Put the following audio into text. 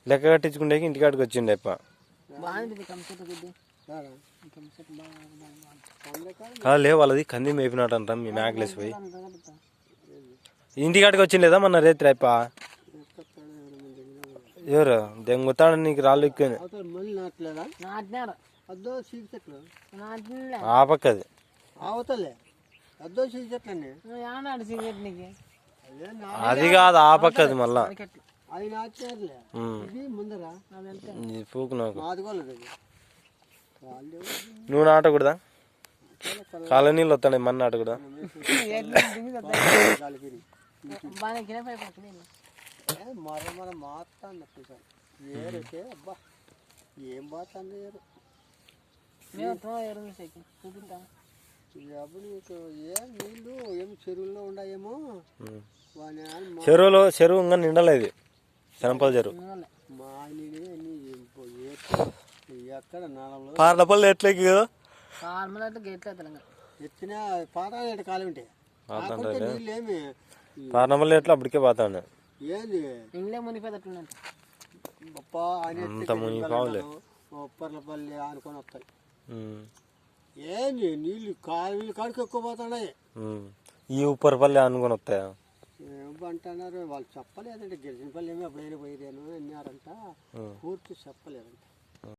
లెక్క కట్టించుకుంటే ఇంటికాడికి వచ్చిండే అప్ప. కాదులే వాళ్ళది కంది మేపినాటంట మీ మేకలేసి పోయి. ఇంటికాడికి వచ్చిండేదా మొన్న రేత్రి అప్ప? ఎవరు దెంగుతాడు నీకు రాళ్ళు ఎక్కువ ఆ పక్కది అది కాదు ఆ పక్కది మళ్ళా పూకు నాకు నువ్వు నాటకూడదా? కాళ్ళ నీళ్ళు వస్తాయి మన నాటకూడదా? ఏం బాగుంది ఏం నీళ్ళు ఏం చెరువుల్లో ఉన్నాయేమో. చెరువు ఇంకా నిండలేదు. శనపల్లి చెరువు ఎక్కడ పార్లపల్లి ఎట్లకి కదా ఎత్తిన పాతాడు కాలం ఉంటే నీళ్ళు ఏమి పార్లపల్లి ఎట్లా అప్పటికే పోతాను. ఏంది ఉప్పర్లపల్లి అనుకొని వస్తాయి. ఏంది నీళ్ళు కాడికి ఎక్కువ పోతున్నాయి. ఈ ఉప్పరపల్లి అనుకొని వస్తాయా ఏమంటున్నారు వాళ్ళు చెప్పలేదంటే గిరిజనపల్లి ఏమో ఎప్పుడైనా పోయిరేను అన్నారంట. పూర్తి చెప్పలేదంట.